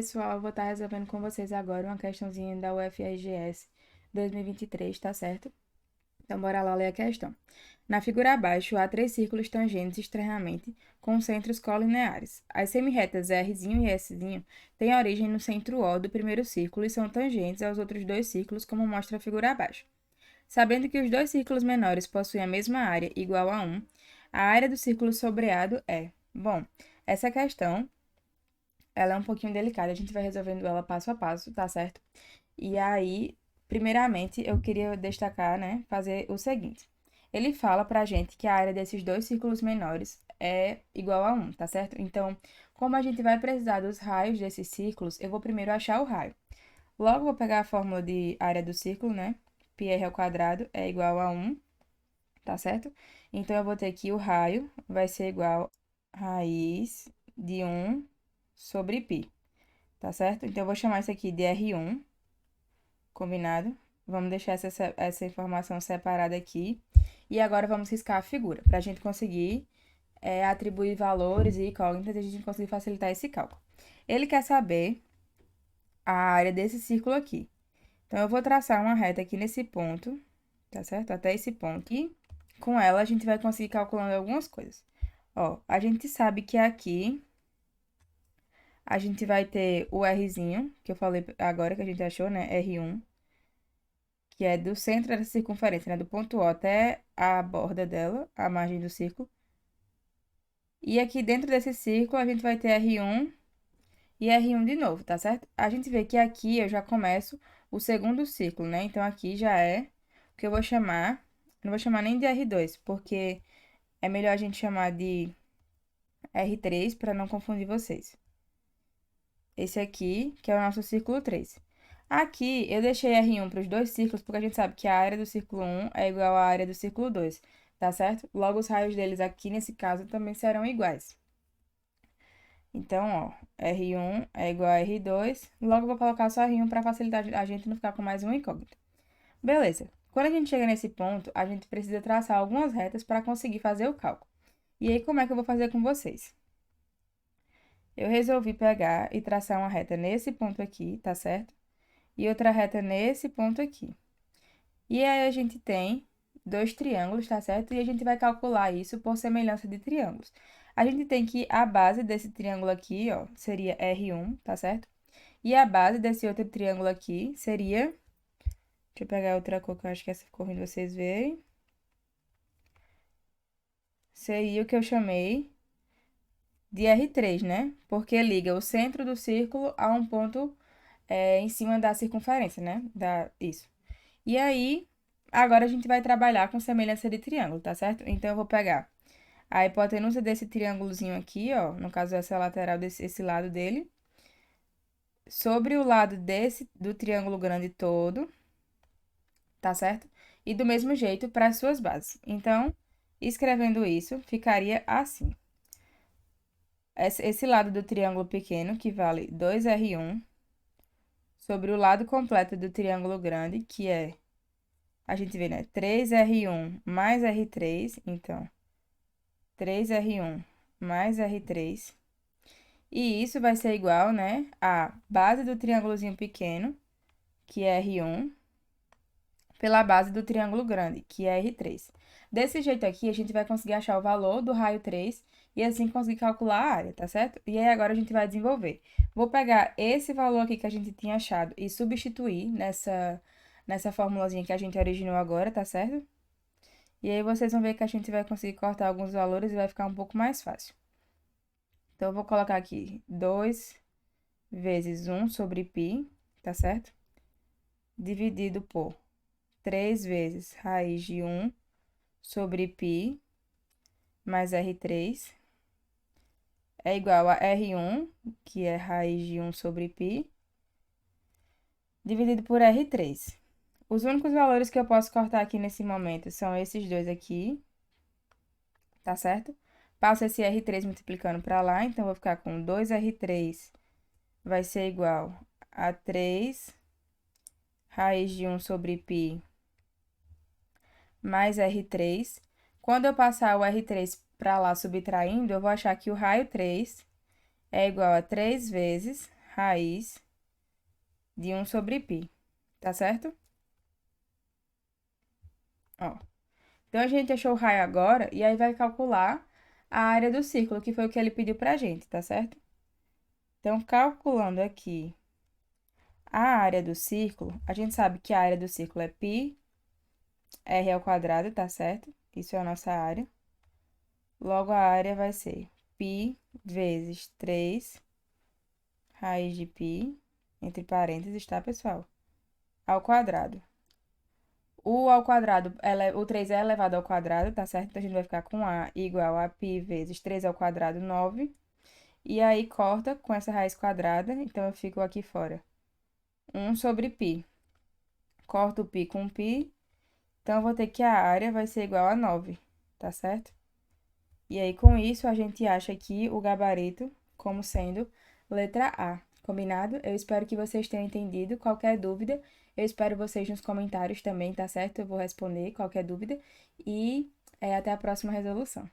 pessoal, eu vou estar resolvendo com vocês agora uma questãozinha da UFRGS 2023, tá certo? Então, bora lá ler a questão. Na figura abaixo, há três círculos tangentes externamente com centros colineares. As semirretas R e S têm origem no centro O do primeiro círculo e são tangentes aos outros dois círculos, como mostra a figura abaixo. Sabendo que os dois círculos menores possuem a mesma área, igual a 1, a área do círculo sobreado é... Bom, essa questão ela é um pouquinho delicada, a gente vai resolvendo ela passo a passo, tá certo? E aí, primeiramente, eu queria destacar, né, fazer o seguinte. Ele fala pra gente que a área desses dois círculos menores é igual a 1, tá certo? Então, como a gente vai precisar dos raios desses círculos, eu vou primeiro achar o raio. Logo, vou pegar a fórmula de área do círculo, né? Πr ao quadrado é igual a 1, tá certo? Então, eu vou ter que o raio vai ser igual a raiz de 1 sobre π, tá certo? Então, eu vou chamar isso aqui de R1, combinado? Vamos deixar essa informação separada aqui. E agora vamos riscar a figura, para a gente conseguir atribuir valores e incógnitas e a gente conseguir facilitar esse cálculo. Ele quer saber a área desse círculo aqui. Então, eu vou traçar uma reta aqui nesse ponto, tá certo? Até esse ponto. E com ela, a gente vai conseguir calculando algumas coisas. Ó, a gente sabe que aqui a gente vai ter o Rzinho, que eu falei agora que a gente achou, né? R1, que é do centro da circunferência, né? Do ponto O até a borda dela, a margem do círculo. E aqui dentro desse círculo, a gente vai ter R1 e R1 de novo, tá certo? A gente vê que aqui eu já começo o segundo círculo, né? Então, aqui já é o que eu vou chamar... Não vou chamar nem de R2, porque é melhor a gente chamar de R3 para não confundir vocês. Esse aqui, que é o nosso círculo 3. Aqui, eu deixei R1 para os dois círculos, porque a gente sabe que a área do círculo 1 é igual à área do círculo 2, tá certo? Logo, os raios deles aqui, nesse caso, também serão iguais. Então, ó, R1 é igual a R2. Logo, eu vou colocar só R1 para facilitar a gente não ficar com mais uma incógnita. Beleza. Quando a gente chega nesse ponto, a gente precisa traçar algumas retas para conseguir fazer o cálculo. E aí, como é que eu vou fazer com vocês? Eu resolvi pegar e traçar uma reta nesse ponto aqui, tá certo? E outra reta nesse ponto aqui. E aí, a gente tem dois triângulos, tá certo? E a gente vai calcular isso por semelhança de triângulos. A gente tem que a base desse triângulo aqui, ó, seria R1, tá certo? E a base desse outro triângulo aqui seria... Deixa eu pegar outra cor que eu acho que essa ficou ruim de vocês verem. Seria o que eu chamei de R3, né? Porque liga o centro do círculo a um ponto em cima da circunferência, né? Isso. E aí, agora a gente vai trabalhar com semelhança de triângulo, tá certo? Então, eu vou pegar a hipotenusa desse triângulozinho aqui, ó. No caso, essa é a lateral esse lado dele. Sobre o lado do triângulo grande todo, tá certo? E do mesmo jeito para as suas bases. Então, escrevendo isso, ficaria assim. Esse lado do triângulo pequeno, que vale 2R1, sobre o lado completo do triângulo grande, que é, a gente vê, né, 3R1 mais R3, então, 3R1 mais R3. E isso vai ser igual, né, a base do triângulozinho pequeno, que é R1, pela base do triângulo grande, que é R3. Desse jeito aqui, a gente vai conseguir achar o valor do raio 3 e assim conseguir calcular a área, tá certo? E aí, agora a gente vai desenvolver. Vou pegar esse valor aqui que a gente tinha achado e substituir nessa formulazinha que a gente originou agora, tá certo? E aí, vocês vão ver que a gente vai conseguir cortar alguns valores e vai ficar um pouco mais fácil. Então, eu vou colocar aqui 2 vezes 1 sobre π, tá certo? Dividido por 3 vezes raiz de 1 sobre π mais R3 é igual a R1, que é raiz de 1 sobre π, dividido por R3. Os únicos valores que eu posso cortar aqui nesse momento são esses dois aqui, tá certo? Passo esse R3 multiplicando para lá, então vou ficar com 2R3 vai ser igual a 3 raiz de 1 sobre π mais R3. Quando eu passar o R3 para lá subtraindo, eu vou achar que o raio 3 é igual a 3 vezes raiz de 1 sobre π, tá certo? Ó. Então, a gente achou o raio agora, e aí vai calcular a área do círculo, que foi o que ele pediu pra gente, tá certo? Então, calculando aqui a área do círculo, a gente sabe que a área do círculo é π r ao quadrado, tá certo? Isso é a nossa área. Logo, a área vai ser π vezes 3 raiz de π, entre parênteses, tá, pessoal? Ao quadrado. O ao quadrado, o 3 é elevado ao quadrado, tá certo? Então, a gente vai ficar com A igual a π vezes 3 ao quadrado, 9. E aí, corta com essa raiz quadrada, então eu fico aqui fora. 1 sobre π. Corto o π com π, então eu vou ter que a área vai ser igual a 9, tá certo? E aí, com isso, a gente acha aqui o gabarito como sendo letra A, combinado? Eu espero que vocês tenham entendido. Qualquer dúvida, eu espero vocês nos comentários também, tá certo? Eu vou responder qualquer dúvida. E até a próxima resolução.